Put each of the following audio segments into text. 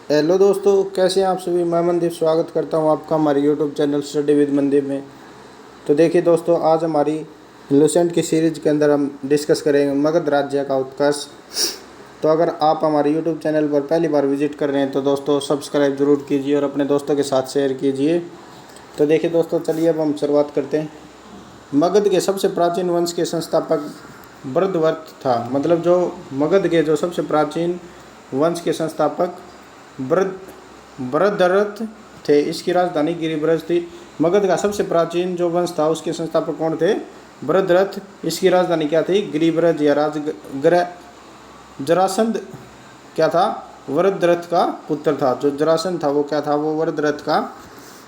Hello दोस्तों, कैसे हैं आप सभी। मैं मनदीप स्वागत करता हूं आपका हमारे YouTube channel study with Mandeep में। तो देखिए दोस्तों, आज हमारी लुसेंट की सीरीज के अंदर हम डिस्कस करेंगे मगध राज्य का उत्कर्ष। तो अगर आप हमारे यूट्यूब चैनल पर पहली बार विजिट कर रहे हैं तो दोस्तों सब्सक्राइब ज़रूर कीजिए और अपने दोस्तों के साथ शेयर कीजिए। तो देखिए दोस्तों, चलिए अब हम शुरुआत करते हैं। मगध के सबसे प्राचीन वंश के संस्थापक बृहद्रथ था। मतलब जो मगध के जो सबसे प्राचीन वंश के संस्थापक बृहद्रथ थे। इसकी राजधानी गिरिब्रज थी। मगध का सबसे प्राचीन जो वंश था उसके संस्थापक कौन थे? बृहद्रथ। इसकी राजधानी क्या थी? गिरिब्रज या राजगृह। जरासंध क्या था? वृहद्रथ का पुत्र था। जो जरासंध था वो क्या था? वो वृहद्रथ का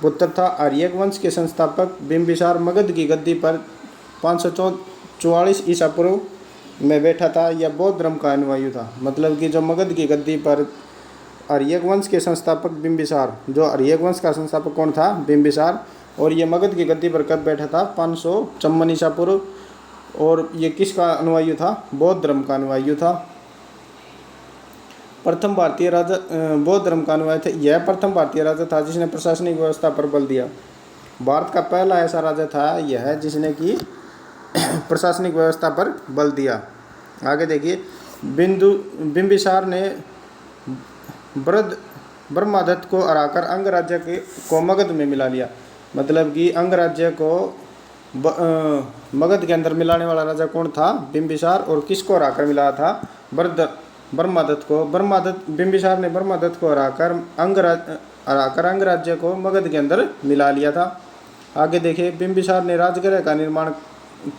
पुत्र था। आर्यक वंश के संस्थापक बिंबिसार मगध की गद्दी पर 544 ईसा पूर्व में बैठा था। यह बौद्ध धर्म का अनुयायी था। मतलब कि जो मगध की गद्दी पर आर्यक वंश के संस्थापक बिंबिसार, जो आर्यक वंश का संस्थापक कौन था? बिंबिसार। और ये मगध की गद्दी पर कब बैठा था? 554 ईसा पूर्व। और ये किसका अनुयायी था? बौद्ध धर्म का अनुयायी था। प्रथम भारतीय राजा बौद्ध धर्म का अनुयायी था। यह प्रथम भारतीय राजा था जिसने प्रशासनिक व्यवस्था पर बल दिया। भारत का पहला ऐसा राजा था यह जिसने कि प्रशासनिक व्यवस्था पर बल दिया। आगे देखिए, बिंबिसार ने ब्रह्मादत्त को हराकर अंग राज्य को मगध में मिला लिया। मतलब कि अंग राज्य को मगध के अंदर मिलाने वाला राजा कौन था? बिंबिसार। और किसको हराकर मिलाया था? ब्रह्मादत्त को। बिंबिसार ने ब्रह्मादत्त को हराकर अंग राज्य को मगध के अंदर मिला लिया था। आगे देखिए, बिंबिसार ने राजगृह का निर्माण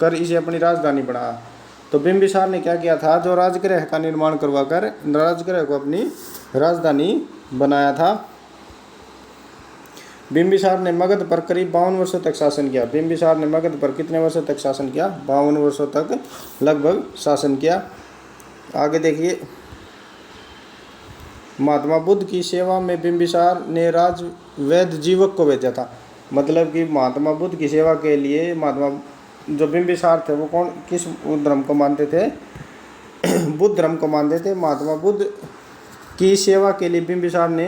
कर इसे अपनी राजधानी बनाया। तो बिंबिसार ने क्या किया था? जो राजगृह का निर्माण करवा कर राजगृह को अपनी राजधानी बनाया था। बिंबिसार ने मगध पर करीब 52 वर्षों तक शासन किया। बिंबिसार ने मगध पर कितने वर्षों तक शासन किया? 52 वर्षों तक लगभग शासन किया। आगे देखिए, महात्मा बुद्ध की सेवा में बिंबिसार ने राजवैद्य जीवक को भेजा था। मतलब कि महात्मा बुद्ध की सेवा के लिए जो बिंबिसार थे वो किस धर्म को मानते थे? बुद्ध धर्म को मानते थे। महात्मा बुद्ध की सेवा के लिए बिंबिसार ने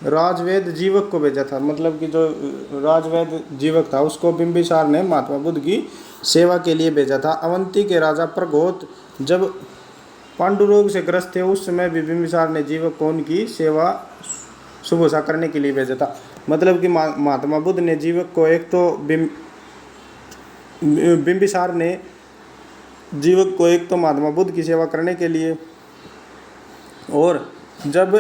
राजवैद्य जीवक को भेजा था। मतलब कि जो राजवैद्य जीवक था उसको बिंबिसार ने महात्मा बुद्ध की सेवा के लिए भेजा था। अवंती के राजा प्रघोत जब पांडु रोग से ग्रस्त थे उस समय भी बिंबिसार ने जीवक को उनकी सेवा शुश्रूषा करने के लिए भेजा था। मतलब कि महात्मा बुद्ध ने जीवक को बिंबिसार ने जीवक को एक तो महात्मा बुद्ध की सेवा करने के लिए, और जब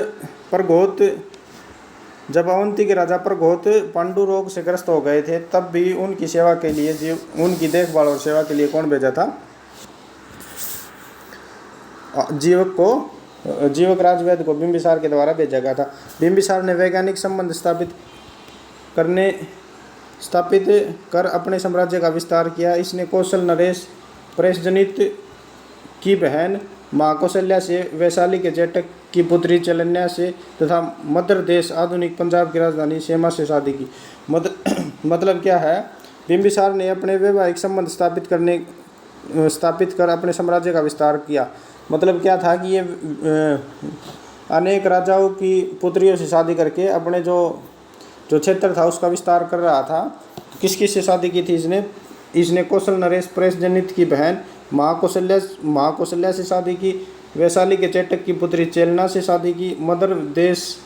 अवंती के राजा प्रघोत पांडु रोग से ग्रस्त हो गए थे तब भी उनकी सेवा के लिए उनकी देखभाल और सेवा के लिए कौन भेजा था? जीवक राजवैद्य को बिंबिसार के द्वारा भेजा गया था। बिंबिसार ने वैज्ञानिक संबंध स्थापित कर अपने साम्राज्य का विस्तार किया। इसने कौशल नरेश प्रेसजनित की बहन महाकौशल्या से, वैशाली के जेठक की पुत्री चलन्या से तथा मध्य देश आधुनिक पंजाब की राजधानी शेमा से शादी की। मतलब क्या है? बिंबिसार ने अपने वैवाहिक संबंध स्थापित कर अपने साम्राज्य का विस्तार किया। मतलब क्या था कि ये अनेक राजाओं की पुत्रियों से शादी करके अपने जो क्षेत्र था उसका विस्तार कर रहा था। किस किस से शादी की थी इसने कौशल नरेश प्रेसजनित की बहन महाकौशल्या से शादी की, वैशाली के चेटक की पुत्री चेलना से शादी की, मध्य देश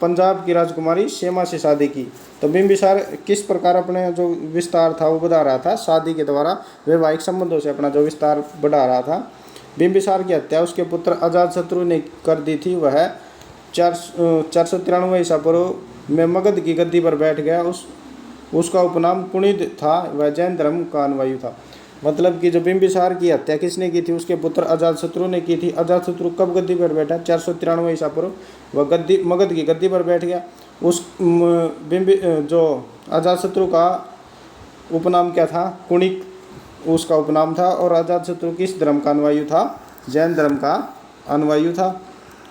पंजाब की राजकुमारी शेमा से शादी की। तो बिंबिसार किस प्रकार अपने जो विस्तार था वो बढ़ा रहा था? शादी के द्वारा वैवाहिक संबंधों से अपना जो विस्तार बढ़ा रहा था। बिंबिसार की हत्या उसके पुत्र अजातशत्रु ने कर दी थी। वह 493 ईसा पूर्व में मगध की गद्दी पर बैठ गया। उसका उपनाम कुणिद था। वह जैन धर्म का अनुयायी था। मतलब कि जो बिंबिसार की हत्या किसने की थी? उसके पुत्र अजातशत्रु ने की थी। अजातशत्रु कब गद्दी पर बैठा? 493 ईसा पूर्व वह मगध की गद्दी पर बैठ गया। जो अजातशत्रु का उपनाम क्या था? कुणिक उसका उपनाम था। और अजातशत्रु किस धर्म का अनुयायी था? जैन धर्म का अनुयायी था।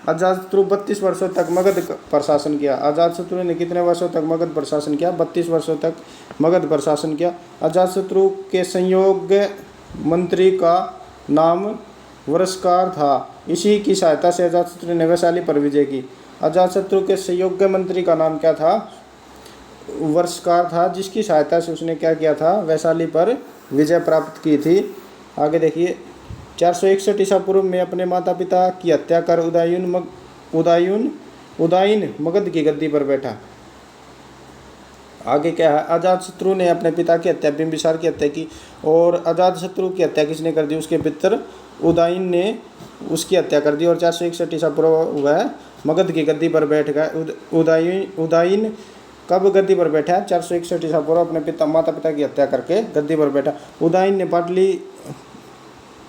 अजातशत्रु 32 वर्षों तक मगध पर शासन किया। अजातशत्रु ने कितने वर्षों तक मगध पर शासन किया? 32 वर्षों तक मगध पर शासन किया। अजातशत्रु के संयोग मंत्री का नाम वरस्कार था। इसी की सहायता से अजातशत्रु ने वैशाली पर विजय की। अजातशत्रु के सहयोगी मंत्री का नाम क्या था? वर्षकार था, जिसकी सहायता से उसने क्या किया था? वैशाली पर विजय प्राप्त की थी। आगे देखिए, 461 ईसा पूर्व में अपने माता पिता की हत्या कर उदायीन मगध की गद्दी पर बैठा। आगे क्या है? अजातशत्रु ने अपने पिता की हत्या, बिंबिसार की हत्या की, और अजातशत्रु की हत्या किसने कर दी? उसके पितर उदायीन ने उसकी हत्या कर दी, और 461 ईसा पूर्व वह मगध की गद्दी पर बैठ गया। उदायीन कब गद्दी पर बैठा है? 461 ईसा पूर्व अपने माता पिता की हत्या करके गद्दी पर बैठा। उदायीन ने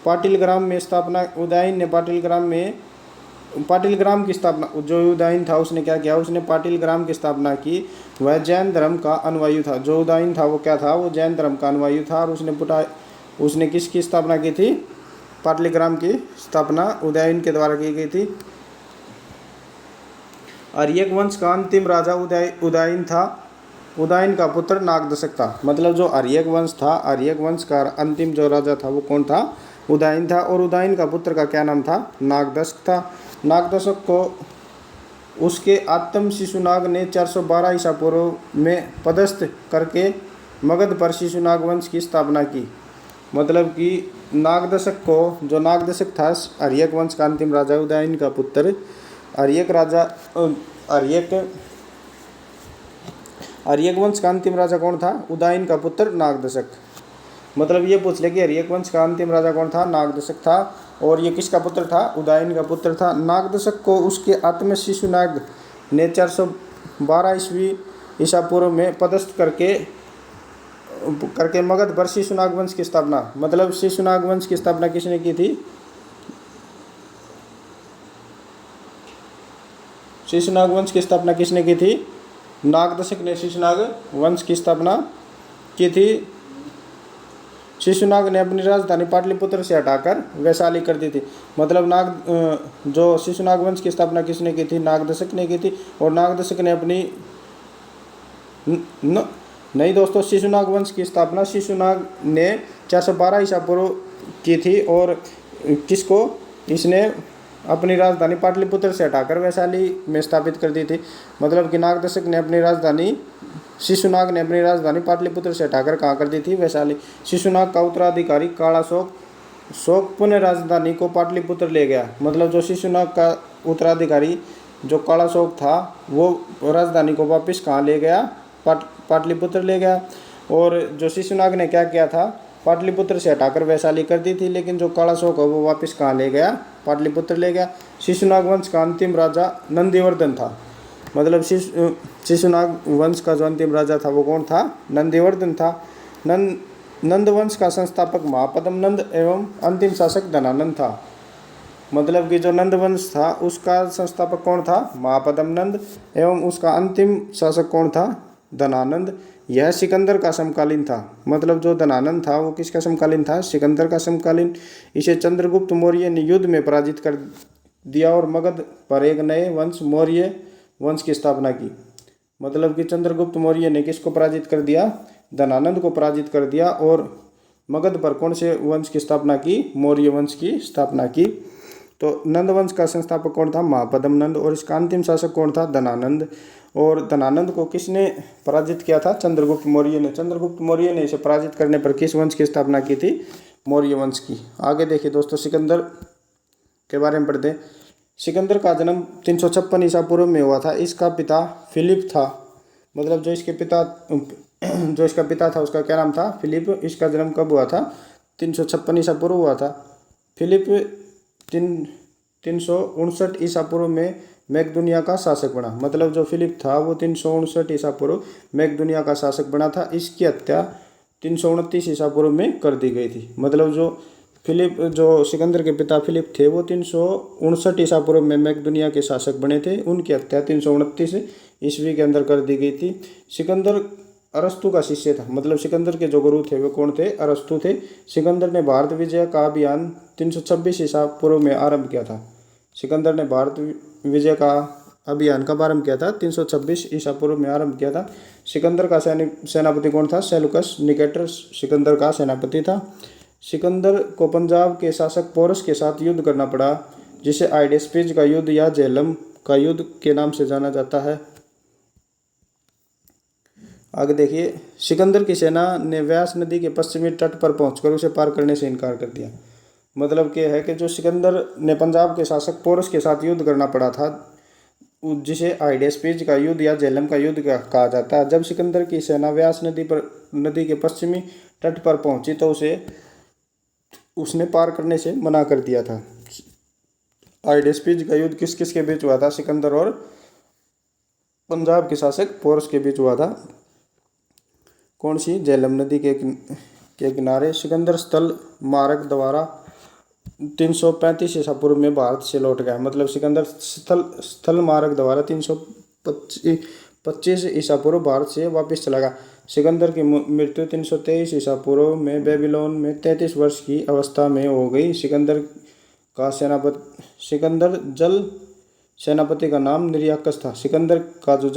पाटिलग्राम की स्थापना, जो उदायीन था उसने क्या किया? उसने पाटिलग्राम की स्थापना की। वह जैन धर्म का अनुयायी था। जो उदायीन था वो क्या था? वो जैन धर्म का अनुयायी था। और उसने किसकी स्थापना की थी? पाटलिग्राम की स्थापना उदयन के द्वारा की गई थी। आर्यक वंश का अंतिम राजा उदयन था। उदयन का पुत्र नागदशक था। मतलब जो आर्यक वंश था, आर्यक वंश का अंतिम जो राजा था वो कौन था? उदयन था। और उदयन का पुत्र का क्या नाम था? नागदशक था। नागदशक को उसके आत्म शिशुनाग ने 412 ईसा पूर्व में पदस्थ करके मगध पर शिशुनाग वंश की स्थापना की। मतलब कि नागदशक को, जो नागदशक था आर्यक वंश का अंतिम राजा, उदयन का पुत्र, आर्यक वंश का अंतिम राजा कौन था? उदयन का पुत्र नागदशक। मतलब ये पूछ ले कि आर्यक वंश का अंतिम राजा कौन था? नागदशक था। और ये किसका पुत्र था? उदयन का पुत्र था। नागदशक को उसके आत्म शिशुनाग ने 412 ईसा पूर्व में पदस्थ करके मगध पर शिशुनाग वंश की स्थापना, मतलब शिशुनाग वंश की स्थापना किसने की थी? शिशुनाग वंश की स्थापना किसने की थी? नागदशक ने शिशुनाग वंश की स्थापना की थी। शिशुनाग ने अपनी राजधानी पाटलिपुत्र से हटाकर वैशाली कर दी थी। मतलब जो शिशुनाग वंश की स्थापना किसने की थी? नागदशक ने की थी। और नागदशक ने अपनी नहीं दोस्तों, शिशुनाग वंश की स्थापना शिशुनाग ने 412 ईसा पूर्व की थी। और किसको? इसने अपनी राजधानी पाटलिपुत्र से हटाकर वैशाली में स्थापित कर दी थी। मतलब कि नागदशक ने अपनी राजधानी, शिशुनाग ने अपनी राजधानी पाटलिपुत्र से हटाकर कहाँ कर दी थी? वैशाली। शिशुनाग का उत्तराधिकारी कालाशोक पुनः राजधानी को पाटलिपुत्र ले गया। मतलब जो शिशुनाग का उत्तराधिकारी जो कालाशोक था वो राजधानी को वापस कहाँ ले गया? पाटलिपुत्र ले गया। और जो शिशुनाग ने क्या किया था? पाटलिपुत्र से हटाकर वैशाली कर दी थी। लेकिन जो कालाशोक है वो वापस कहाँ ले गया? पाटलिपुत्र ले गया। शिशुनाग वंश का अंतिम राजा नंदिवर्धन था। मतलब शिशुनाग वंश का जो अंतिम राजा था वो कौन था? नंदिवर्धन था। नंद वंश का संस्थापक महापद्म नंद एवं अंतिम शासक धनानंद था। मतलब कि जो नंद वंश था उसका संस्थापक कौन था? महापद्म नंद, एवं उसका अंतिम शासक कौन था? धनानंद। यह सिकंदर का समकालीन था। मतलब जो धनानंद था वो किसका समकालीन था? सिकंदर का समकालीन। इसे चंद्रगुप्त मौर्य ने युद्ध में पराजित कर दिया और मगध पर एक नए वंश मौर्य वंश की स्थापना की। मतलब कि चंद्रगुप्त मौर्य ने किसको पराजित कर दिया? धनानंद को पराजित कर दिया। और मगध पर कौन से वंश की स्थापना की? मौर्य वंश की स्थापना की। तो नंद वंश का संस्थापक कौन था? महापद्म नंद। और इसका अंतिम शासक कौन था? धनानंद। और धनानंद को किसने पराजित किया था? चंद्रगुप्त मौर्य ने। चंद्रगुप्त मौर्य ने इसे पराजित करने पर किस वंश की स्थापना की थी? मौर्य वंश की। आगे देखिए दोस्तों, सिकंदर के बारे में पढ़ते हैं। सिकंदर का जन्म 356 ईसा पूर्व में हुआ था। इसका पिता फिलिप था। मतलब जो इसका पिता था उसका क्या नाम था? फिलिप। इसका जन्म कब हुआ था? 356 ईसा पूर्व हुआ था। फिलिप 359 ईसा पूर्व में मैकदुनिया का शासक बना। मतलब जो फिलिप था वो 359 ईसा पूर्व मैकदुनिया का शासक बना था। इसकी हत्या 329 ईसा पूर्व में कर दी गई थी। मतलब जो सिकंदर के पिता फिलिप थे वो 359 ईसा पूर्व में मैकदुनिया के शासक बने थे। उनकी हत्या 329 ईस्वी के अंदर कर दी गई थी। सिकंदर अरस्तु का शिष्य था। मतलब सिकंदर के जो गुरु थे वो कौन थे? अरस्तु थे। सिकंदर ने भारत विजय का अभियान 326 ईसा पूर्व में आरंभ किया था। सिकंदर ने भारत विजय का अभियान कब आरंभ किया था? 326 ईसा पूर्व में आरंभ किया था। सिकंदर का सेनापति कौन था? सेलुकस निकेटर सिकंदर का सेनापति था। सिकंदर को पंजाब के शासक पोरस के साथ युद्ध करना पड़ा, जिसे आइडेस्पिज का युद्ध या झेलम का युद्ध के नाम से जाना जाता है। आगे देखिए, सिकंदर की सेना ने व्यास नदी के पश्चिमी तट पर पहुंचकर उसे पार करने से इनकार कर दिया। मतलब क्या है कि जो सिकंदर ने पंजाब के शासक पोरस के साथ युद्ध करना पड़ा था, जिसे हाइडेस्पिज का युद्ध या झेलम का युद्ध कहा जाता है, जब सिकंदर की सेना व्यास नदी के पश्चिमी तट पर पहुंची तो उसने पार करने से मना कर दिया था। हाइडेस्पिज का युद्ध किस किस के बीच हुआ था? सिकंदर और पंजाब के शासक पोरस के बीच हुआ था। कौन सी? झेलम नदी के किनारे। सिकंदर स्थल मार्ग द्वारा 335 ईसा पूर्व में भारत से लौट गया। मतलब सिकंदर स्थल मार्ग द्वारा 325 ईसा पूर्व भारत से वापस चला गया। सिकंदर की मृत्यु 323 ईसा पूर्व में बेबीलोन में 33 वर्ष की अवस्था में हो गई। सिकंदर जल सेनापति का नाम निर्याकस था। सिकंदर का जो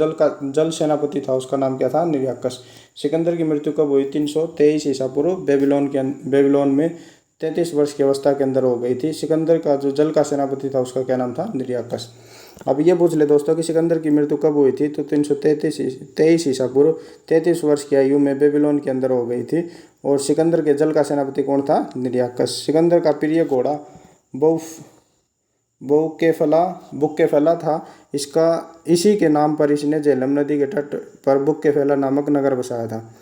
जल सेनापति था उसका नाम क्या था? निर्याकस। सिकंदर की मृत्यु कब हुई? 323 ईसा पूर्व बेबीलोन में 33 वर्ष की अवस्था के अंदर हो गई थी। सिकंदर का जो जल का सेनापति था उसका क्या नाम था? निर्याकस। अब ये पूछ ले दोस्तों कि सिकंदर की मृत्यु कब हुई थी? तो 323 ईसा पूर्व 33 वर्ष की आयु में बेबीलोन के अंदर हो गई थी। और सिकंदर के जल का सेनापति कौन था? निर्याकस। सिकंदर का प्रिय घोड़ा बुक्केफेला था। इसी के नाम पर इसने झेलम नदी के तट पर बुक्केफेला नामक नगर बसाया था।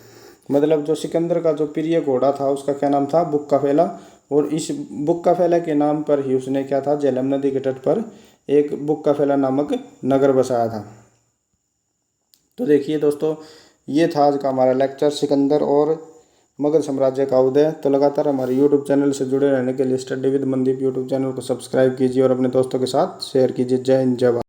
मतलब जो सिकंदर का जो प्रिय घोड़ा था उसका क्या नाम था? बुक्काफेला। और इस बुक्काफेला के नाम पर ही उसने क्या था? झेलम नदी के तट पर एक बुक्काफेला नामक नगर बसाया था। तो देखिए दोस्तों, ये था आज का हमारा लेक्चर, सिकंदर और मगध साम्राज्य का उदय। तो लगातार हमारे यूट्यूब चैनल से जुड़े रहने के लिए study with Mandeep YouTube channel को सब्सक्राइब कीजिए और अपने दोस्तों के साथ शेयर कीजिए। जय हिंद, जय भारत।